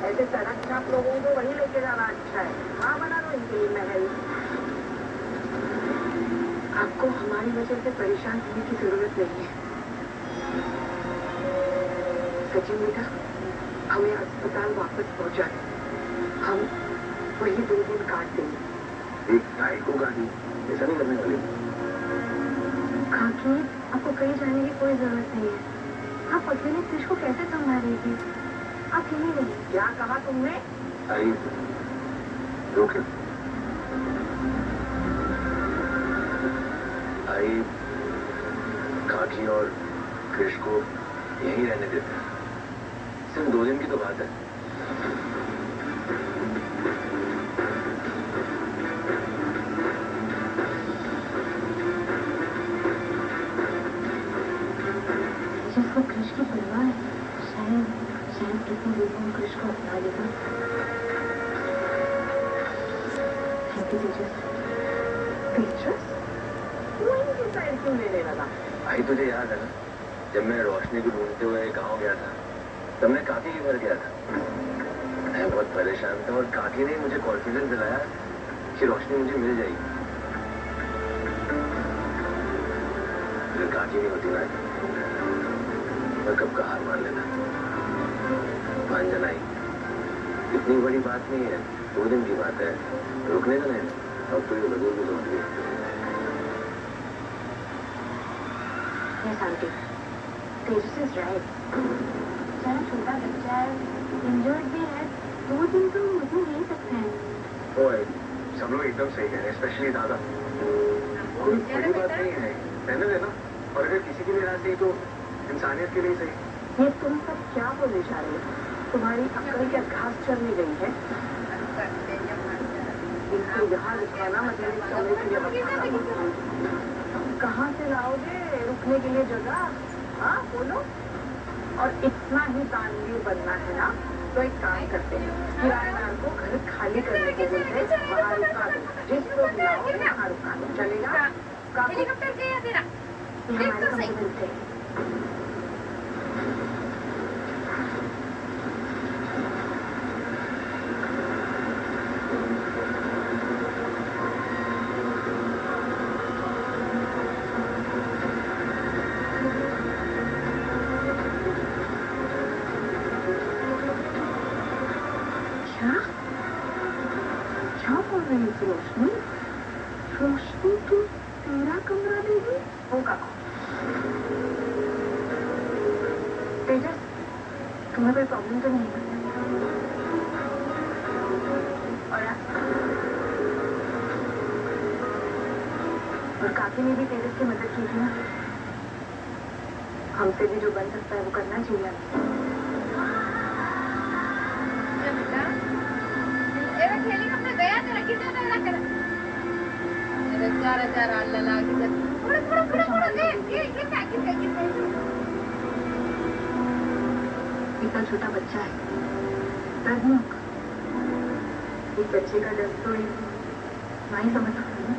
ऐसे सड़क छाप लोगों को वही लेके जाना अच्छा है। हाँ बना दो इनके लिए महल। आपको हमारी वजह से परेशान होने की जरूरत नहीं है। सचिन बेटा, हमें अस्पताल वापस पहुंचाए। हम वही 2 दिन काट देंगे। एक भाई को गाड़ी ऐसा नहीं करने वाले। काकी, आपको कहीं जाने की कोई जरूरत नहीं है। आप अकेले कृष को कैसे संभालेंगे? आप यहीं रहिए। क्या कहा तुमने? आई रोक आई काकी और कृष को यहीं रहने देते हैं। सिर्फ 2 दिन की तो बात है। जिसको कृष की परवाह है, शायद कितने लोगों कृष को अपना लेगा। तेजस, तू इनकी साइड क्यों लेने लगा? भाई तुझे याद है ना, जब मैं रोशनी को ढूंढते हुए गांव गया था, तब मैं काकी के घर गया था। मैं बहुत परेशान था और काकी ने मुझे कॉन्फिडेंस दिलाया कि रोशनी मुझे मिल जाएगी। अगर काकी नहीं होती ना, मैं कब का हार मान लेता। मान जाना ही इतनी बड़ी बात नहीं है, 2 दिन की बात है, रुकने का नहीं। अब तो ये बदल भी समझ गई। Yes, auntie. Tejas is right. बेचारा छोटा बच्चा है, इंजर्ड भी है। 2 दिन तो मुझे ले सकते हैं। ओए, सब लोग एकदम सही कह रहे हैं, स्पेशली दादा। कोई बड़ी बात नहीं है, रहने देना। और अगर किसी के लिए ना सही तो इंसानियत के लिए सही। ये तुम सब क्या बोले जा रहे हो? तुम्हारी अक्ल क्या घास चरने गई है? इनको यहाँ रुकवाना मतलब चलने के लिए कहाँ से लाओगे रुकने के लिए जगह? हाँ बोलो। और इतना ही तानवीर बनना है ना, तो एक काम करते हैं, किराएदार को घर खाली करने के लिए बाहर रुका दो। जिसको बुलाओ वहाँ रुका दो। चलेगा? हेलीकॉप्टर गया तेरा। हमारे कंपनी से रोशनी, रोशनी तू तेरा कमरा देगी? होगा। तेजस, तुम्हें कोई प्रॉब्लम तो नहीं है? और काकी ने भी तेजस की मदद की थी ना। हमसे भी जो बन सकता है वो करना चाहिए। इतना छोटा बच्चा है, दर्द नहीं होगा। एक बच्चे का दर्द तो नहीं समझ सकती ना।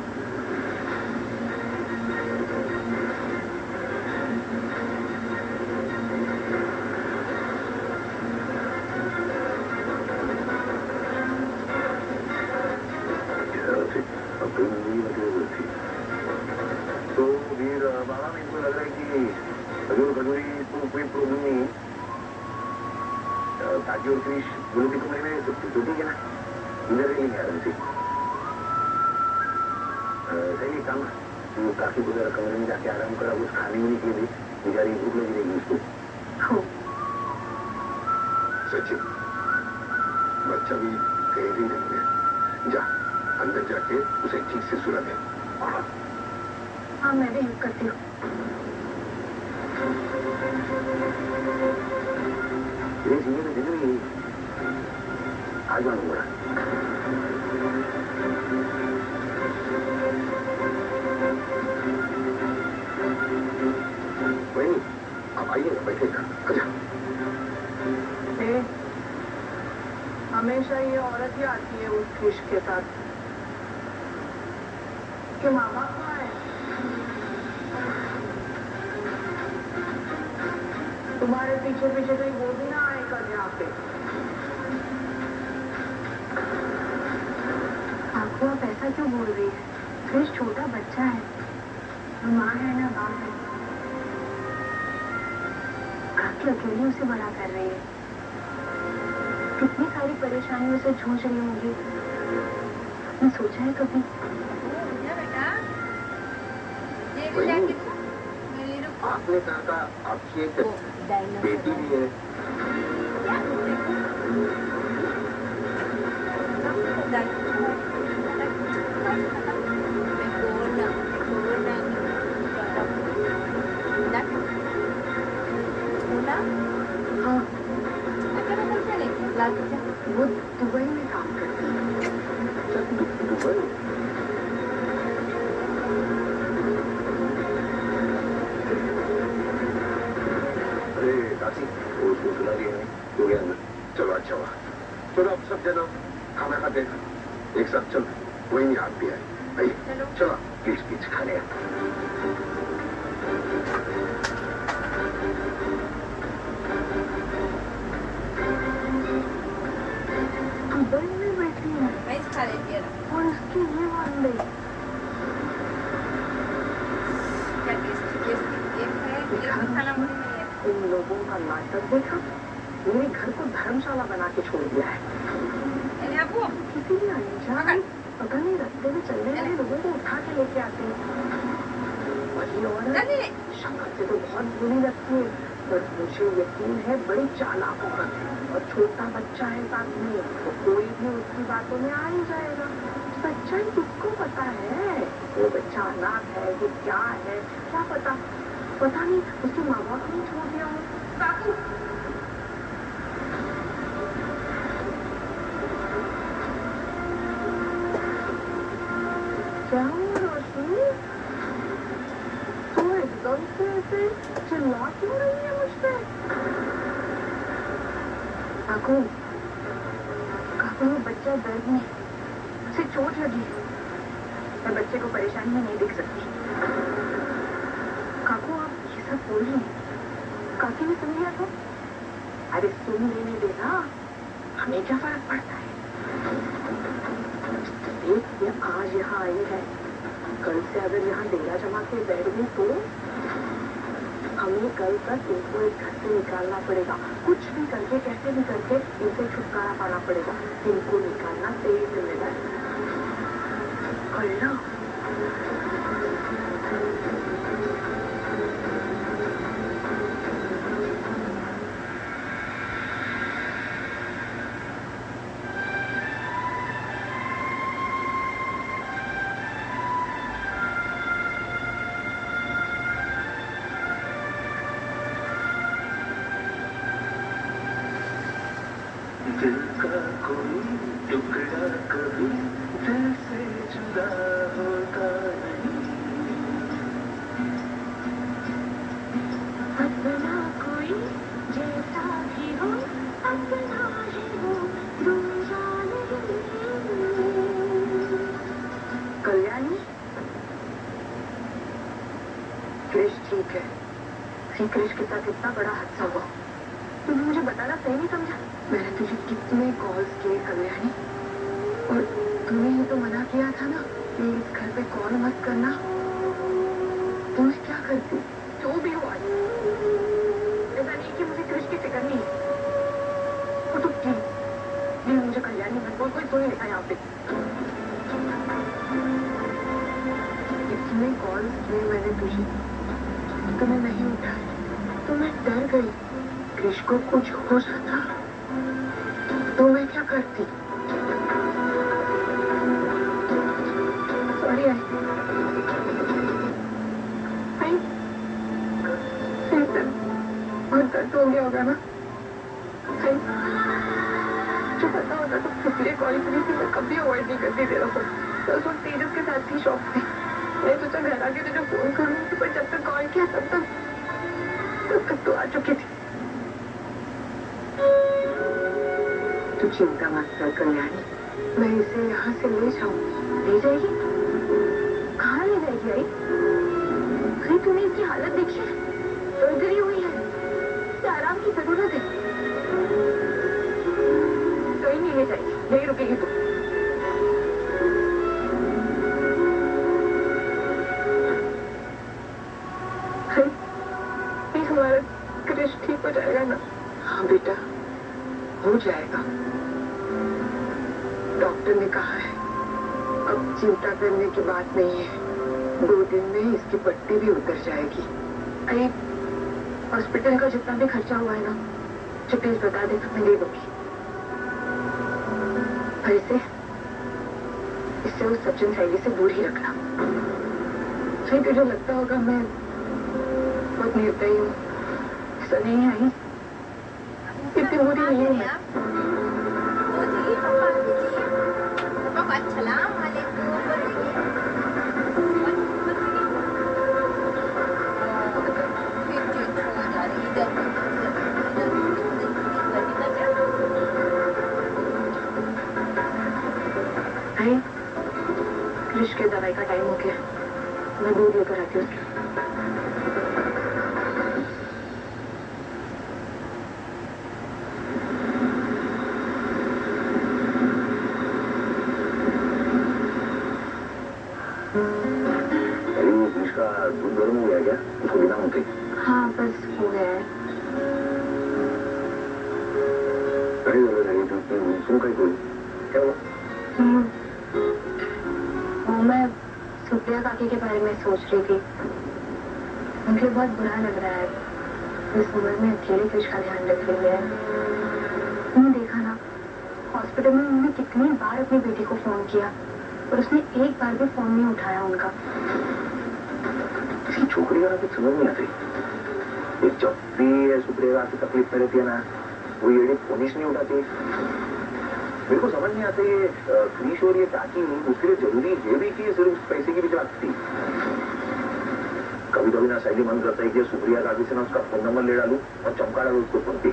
बाबा मेरे को लग रहा है कि हजूर खजूरी तो कोई प्रॉब्लम नहीं है। ताकि और कृष बोलो कि कमरे में तो ठीक है ना, इधर ही नहीं आ रही थी। सही काम तो काफी गुजरा कमरे में जाके आराम करा, कुछ खाने वाने के लिए बेचारी भूख लगी रहेगी उसको। सचिन, बच्चा भी कहीं भी नहीं है, जा अंदर जाके उसे ठीक से सुला दे। हाँ मैं भी हेल्प करती हूँ। आज मालूंगा। कोई नहीं, आप आइए ना, बैठेगा। अच्छा हमेशा ये औरत ही आती है उस कृष के साथ कि मामा कहाँ है? तुम्हारे पीछे पीछे कहीं वो भी ना आएगा यहाँ पे। ऐसा क्यों बोल रही है? क्रिश छोटा बच्चा है, न माँ है ना बाप है, आपके अकेले उसे बड़ा कर रही है। कितनी सारी परेशानियों से जूझ रही होंगी, आपने सोचा है कभी? आपने कहा था आपकी एक बेटी भी है। हाँ, वो दुबई में काम करती है। दुबई? अरे काशी, वो उसको सुना दिया नहीं हो गया अंदर। चलो अच्छा हुआ। चलो अब सब जना खाना खाते हैं एक साथ। चलो वही नहीं आप भी आए। आइए चलो पीछ पीछ खा लिया। दुबई में बैठी है और उसकी ये मान गई। इन लोगों का नाटक देखा, मेरे घर को धर्मशाला बना के छोड़ दिया है। किसी भी अनजान पता नहीं रास्ते में चलने वाले लोगों को उठा के लेके आते हैं। और ये औरत शक्ल से तो बहुत बुरी लगती है, पर मुझे यकीन है बड़ी चालाक औरत है। और छोटा बच्चा है साथ में, तो कोई भी उसकी बातों में आ ही जाएगा। बच्चा किसको पता है वो बच्चा अनाथ है कि क्या है, क्या पता। पता नहीं उसके माँ बाप ने छोड़ दिया हो। काकू क्या हुआ रोशनी? तू एकदम से ऐसे चिल्ला क्यों रही है मुझ पे? काकू, काकू वो बच्चा दर्द में, उसे चोट लगी है। मैं बच्चे को परेशानी में नहीं देख सकती। काकू आप ये सब बोल रही हैं, काकी ने सुन लिया तो? अरे सुन लेने देना, हमें क्या फर्क पड़ता है। देख ये आज यहाँ आई है, कल से अगर यहाँ डेरा जमा के बैठ गई तो हमें कल तक इनको इस घर से निकालना पड़ेगा। कुछ भी करके कैसे भी करके इनसे छुटकारा पाना पड़ेगा। इनको निकालना तेरी जिम्मेदारी है। कल ना दिल का कोई टुकड़ा कभी दिल से जुदा होता नहीं। अपना कोई जैसा भी हो, अपना ही हो, दूसरा नहीं। कल्याणी, क्रिश ठीक है। श्री क्रिश के साथ इतना बड़ा हादसा हुआ, तुमने मुझे बताना सही नहीं समझा। मैंने तुझे कितने कॉल्स किए कल्याणी, और तूने ही तो मना किया था ना कि इस घर पे कॉल मत करना। तुम्हें क्या करती जो भी हुआ, ऐसा नहीं कि मुझे क्रिश की फिक्र नहीं है। वो तो प्लीज मुझे कल्याणी मत बोल, कोई सुन लेता यहाँ पे। इतने कॉल्स किए मैंने तुझे, तुम्हें नहीं उठाया तो मैं डर गई क्रिश को कुछ हो जाता तो मैं क्या करती। सॉरी आई बहुत दर्द हो गया होगा ना। जो पता होता तो पिछले कॉल की थी, मैं कभी अवॉइड नहीं करती तेरा फोन। बस वो तेजस के साथ थी शॉप पे, मैं सोचा घर आके तुझे फोन करूँ, पर जब तक कॉल किया तब तक तो आ चुकी थी। तू चिंता मत कर कल्याणी, मैं इसे यहाँ से ले जाऊंगी। ले जाएगी? कहाँ ले जाएगी आई? अरे तूने इसकी हालत देखी है, सर्जरी हुई है, इसे आराम की जरूरत है। कहीं नहीं ले जाएगी, यही रुकेगी तू। हो जाएगा। डॉक्टर ने कहा है अब चिंता करने की बात नहीं है, 2 दिन में इसकी पट्टी भी उतर जाएगी। अरे हॉस्पिटल का जितना भी खर्चा हुआ है ना, जो प्लीज बता दे तो मैं ले लूंगी। ऐसे इससे उस सचिन शैली से दूर ही रखना। सही तुझे लगता होगा मैं बहुत निर्दयी हूँ, ऐसा नहीं आई, इतनी बुरी नहीं हूँ मैं। कृष के दवाई का टाइम हो गया, मैं दूध लेकर आती हूँ। दूध गर्म हो गया क्या? उसको बिना होते? हाँ बस हो गया है। सुन कहीं कोई क्या हुआ? वो मैं सुप्रिया काकी के बारे में सोच रही थी। मुझे बहुत बुरा लग रहा है इस उम्र में अकेले कृष का ध्यान रख रही है। तुमने देखा ना, हॉस्पिटल में उन्होंने कितनी बार अपनी बेटी को फोन किया और उसने एक बार भी फोन नहीं उठाया उनका। छोकरी का कुछ समझ नहीं आती। जब भी सुप्रिया की तकलीफ में रहती है ना, वो ये फोन ही नहीं उठाती। मेरे को समझ नहीं आता ये क्रिश और ये काकी उसके लिए जरूरी है भी कि सिर्फ पैसे की भी लागती। कभी कभी ना शैली मन करता है कि सुप्रिया काकी से ना उसका फोन नंबर ले डालू और चमका डालू उसको फोन पे।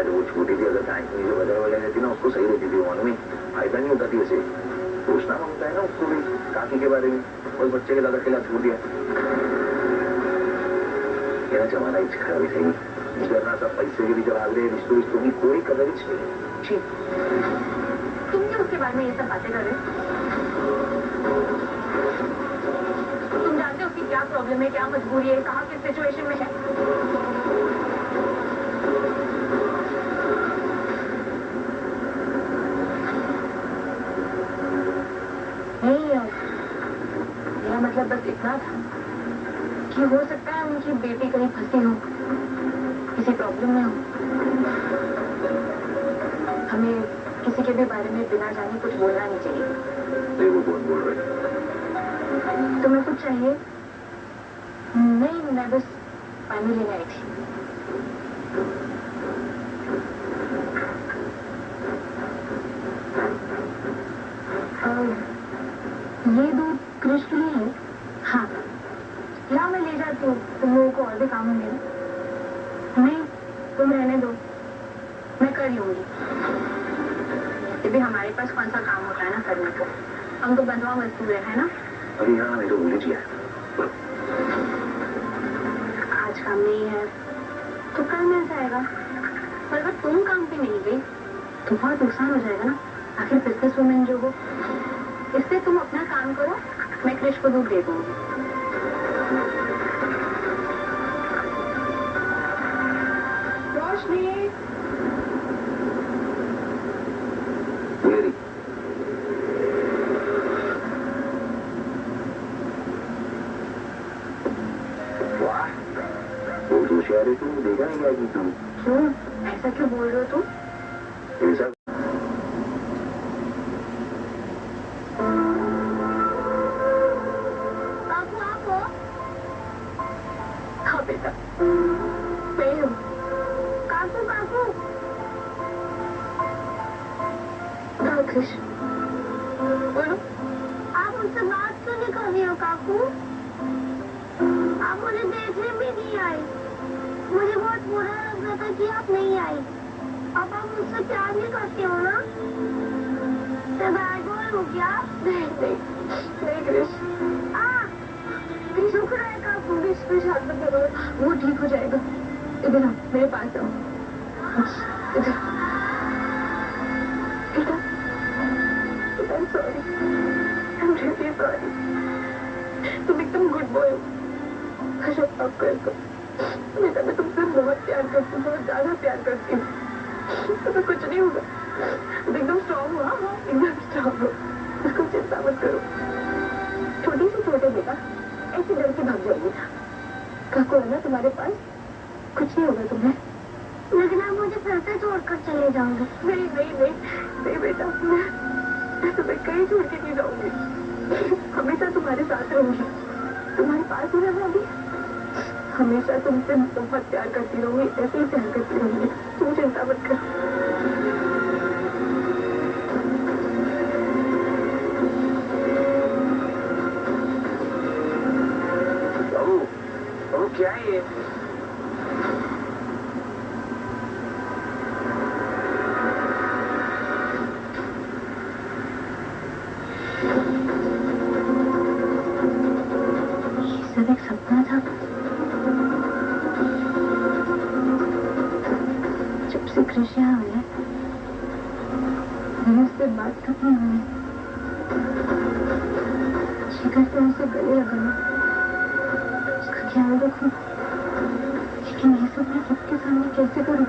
वो छोटी थी, अगर टाइम जो बाजार वाले रहती ना उसको सही रहती थी, मालूम ही फायदा नहीं होता थी। ऐसे सोचना होता है ना उसको भी काकी के बारे में, और बच्चे के दादा के खिलाफ छोड़ दिया। क्या जमाना ही खराब है सही। करना सब पैसे के भी जवाब दे, रिश्तों की कोई कदर ही नहीं। तुम क्यों उसके बारे में ये सब बातें कर रहे? तुम जानते हो उसकी क्या प्रॉब्लम है, क्या मजबूरी है, कहाँ किस सिचुएशन में है? नहीं यार, मेरा मतलब बस इतना था कि हो सकता है उनकी बेटी कहीं फंसी हो, किसी प्रॉब्लम में हो। हमें किसी के भी बारे में बिना जाने कुछ बोलना नहीं चाहिए। नहीं, वो कौन बोल रहे? तुम्हें कुछ चाहिए? नहीं, मैं बस पानी लेने आई थी। ये दूध कृष के लिए है? हाँ, या मैं ले जाती हूँ, तुम लोगों को और भी काम होंगे। नहीं, तुम रहने दो, मैं कर लूंगी। ये भी हमारे पास कौन सा काम होता है ना करने को, हम तो बंधुआ मजदूर है ना। अरे हाँ, मैं तो भूल ही आज काम नहीं है तो कल मिल जाएगा, और अगर तुम काम पे नहीं गई तो बहुत नुकसान हो जाएगा ना। आखिर बिजनेस वुमेन जो हो, इसलिए तुम अपना काम करो, मैं कृष को दूध दे दूंगी। रोशनी, वाह, बहुत होशियार है तुम, देखा नहीं क्या कि तुम। क्यों ऐसा क्यों बोल रहे हो तुम? ऐसा कृष, बोलो। आप मुझसे बात क्यों नहीं कर रही हो काकू? आप मुझे देखने भी नहीं आई। मुझे बहुत बुरा लग रहा था कि आप नहीं आई। अब आप मुझसे प्यार नहीं करते हो ना? मैं बैड बॉय हूँ क्या? नहीं कृष। कृष रुक रहा है काकू, कृष हाथ में करो, वो ठीक हो जाएगा। इधर आओ, मेरे पास आओ। इधर I'm sorry. I'm really sorry. तुम एकदम गुड बॉय हो। शट अप कर दो। बेटा मैं तुमसे बहुत प्यार करती हूँ, बहुत ज्यादा प्यार करती हूँ। तुम्हें कुछ नहीं होगा, एकदम स्ट्रॉन्ग हो। हाँ एकदम स्ट्रॉन्ग हो, उसको चिंता मत करो। छोटी से छोटे बेटा ऐसे डर के भाग जाएगी था। काकू है ना तुम्हारे पास, कुछ नहीं होगा तुम्हें। लेकिन आप मुझे फिर से छोड़कर चले जाओगे। नहीं नहीं नहीं नहीं बेटा, मैं तुम्हें कहीं छोड़ के नहीं जाऊंगी, हमेशा तुम्हारे साथ रहूंगी, तुम्हारे पास ही रहूंगी, हमेशा तुमसे बहुत प्यार करती रहूंगी, ऐसे ही प्यार करती रहूंगी, तुम चिंता मत करो। बाबू क्या है ये? सब एक सपना था। जब से कृष्ण यहाँ हुई है, मैंने उससे बात कभी हुई। शिखर से उसे गले लगाना, उसका ख्याल रखूं, लेकिन ये सब मैं सबके सामने कैसे करूं?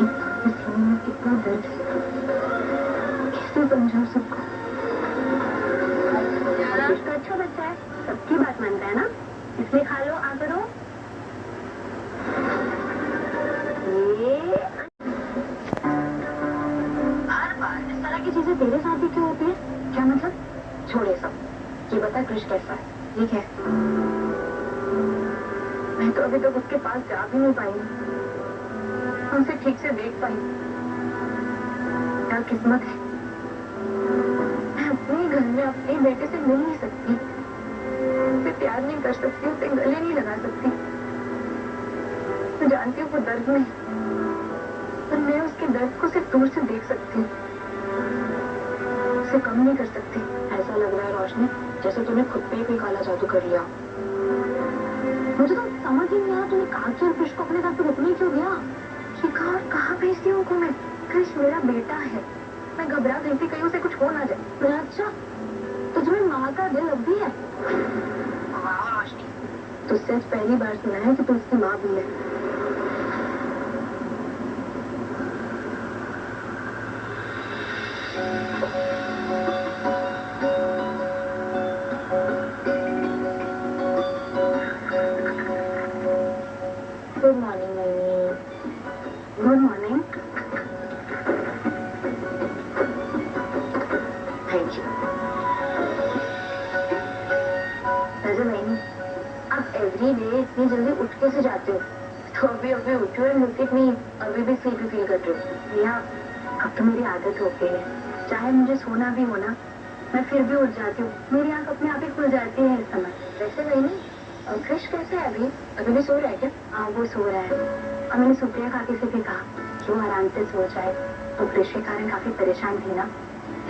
इस सीने में कितना दर्द है, कैसे समझाऊं सबको? तो अच्छा बच्चा है, सबकी बात मानता है ना, इसलिए खा लो, आ करो। ये हर बार इस तरह की चीजें तेरे साथ ही क्यों होती है? क्या मतलब? छोड़े सब, ये बता कृष्ण कैसा है, ठीक है? मैं तो अभी तक उसके पास जा भी नहीं पाई, उनसे ठीक से देख पाई। क्या किस्मत है, मैं अपने घर में अपने बेटे से मिल नहीं सकती, उसे प्यार नहीं कर सकती, उसे गले नहीं लगा सकती। मैं जानती हूँ वो दर्द में, पर मैं उसके दर्द को सिर्फ दूर से देख सकती हूँ, उसे कम नहीं कर सकती। ऐसा लग रहा है रोशनी जैसे तूने खुद पे ही कोई काला जादू कर लिया। मुझे तो समझ ही नहीं आया, तूने कहा कि कृष्ण को अपने साथ तो रुकने क्यों दिया? शिखा और कहाँ भेजती हूँ उनको मैं? कृष्ण मेरा बेटा है, मैं घबरा गई थी कहीं उसे कुछ हो ना जाए। अच्छा तो तुम्हें माँ का दिल अब भी है? वाह रोशनी, तुझसे आज पहली बार सुना है कि तू उसकी माँ भी है। Good morning mummy. Good morning. Thank you. वैसे मैंने अब एवरी डे इतनी जल्दी उठ कैसे जाते हो? तो अभी उठो और लुक एट मी, अभी भी स्लीपी फील कर रही हूँ। या अब तो मेरी आदत हो गई है, चाहे मुझे सोना भी हो ना, मैं फिर भी उठ जाती हूँ, मेरी आंख अपने आप ही खुल जाती है इस समय। वैसे मैंने कृष्ण कैसे है अभी भी सो रहा है क्या? हाँ वो सो रहा है, और मैंने सुप्रिया काकी से भी कहा कि वो आराम से सो जाए, तो कृष्ण के कारण काफी परेशान थी ना,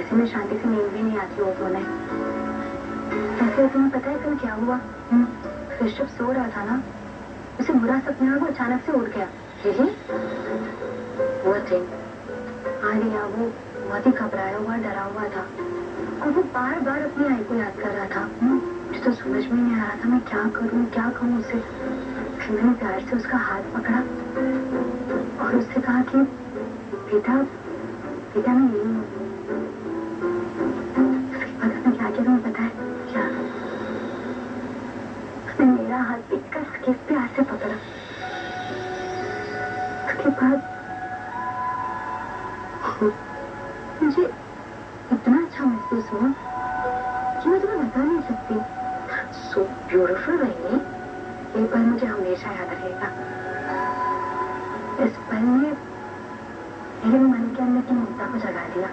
ऐसे में शांति से नींद भी नहीं आती वो सोने। ऐसे तुम्हें पता है कल क्या हुआ? कृष्ण जब सो रहा था ना, उसे बुरा सपना वो अचानक से उड़ गया। वो थिंग, हाँ रिया, वो बहुत ही घबराया हुआ डरा हुआ था, और वो बार बार अपनी आई को याद कर रहा था। मुझे तो समझ में नहीं आ रहा था मैं क्या करूं क्या कहूं उसे। फिर मैंने प्यार से उसका हाथ पकड़ा और उससे कहा कि बेटा बेटा मैं यही हूँ। उसके बाद उसने क्या किया तुम्हें पता है क्या? उसने मेरा हाथ पीटकर उसके प्यार से पकड़ा। उसके बाद मुझे इतना अच्छा महसूस हुआ कि मैं तुम्हें बता नहीं सकती। सो ब्यूटीफुल बहनी, ये पल मुझे हमेशा याद रहेगा। इस पल ने मेरे मन के अंदर की ममता को जगा दिया।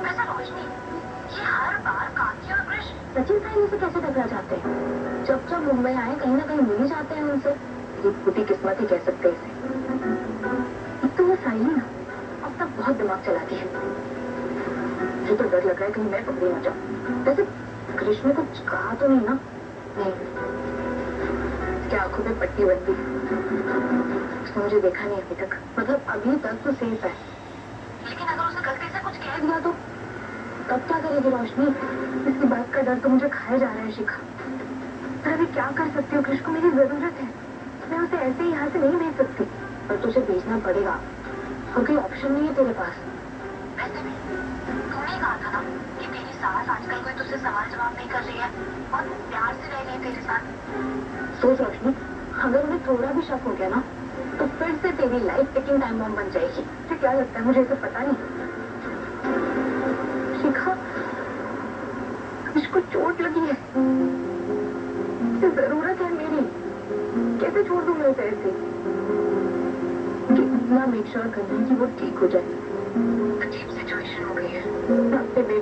वैसे रोशनी, ये हर बार काकी और कृष्ण सचिन साहब से कैसे टकरा जाते हैं? जब जब मुंबई आए कहीं ना कहीं मिल ही जाते हैं उनसे। ये फूटी किस्मत ही कह सकते हैं इसे। एक तो वो साइली ना अब तक बहुत दिमाग चलाती है, मुझे तो डर लग रहा है कहीं मैं पकड़ी ना जाऊं। वैसे कृष्ण ने कुछ कहा तो नहीं ना? नहीं, क्या आंखों पे पट्टी बंदी, उसने मुझे देखा नहीं अभी तक, मतलब अभी तक तो सेफ है। लेकिन अगर उसे गलती से कुछ कह दिया तो तब क्या करेगी रोशनी? इसकी बात का डर तो मुझे खाए जा रहा है शिखा। पर अभी क्या कर सकती हूँ? कृष को मेरी जरूरत है, मैं उसे ऐसे ही यहाँ से नहीं भेज सकती। पर तुझे भेजना पड़ेगा और कोई ऑप्शन नहीं है तेरे पास। वैसे भी तूने कहा था ना कि तेरी सास आजकल कोई तुझसे सवाल जवाब नहीं कर रही है और प्यार से रह रही है तेरे साथ। सोच रोशनी, अगर उन्हें थोड़ा भी शक हो गया ना तो फिर से तेरी लाइफ टिकिंग टाइम बॉम्ब बन जाएगी। तुझे क्या लगता है मुझे इसे पता नहीं? शिखा, इसको चोट लगी है, इसे जरूरत है मेरी, कैसे छोड़ दूं मैं उसे ऐसे? कितना मेक श्योर करना है कि वो ठीक हो जाए। अजीब सिचुएशन हो गई है। अपने बेटे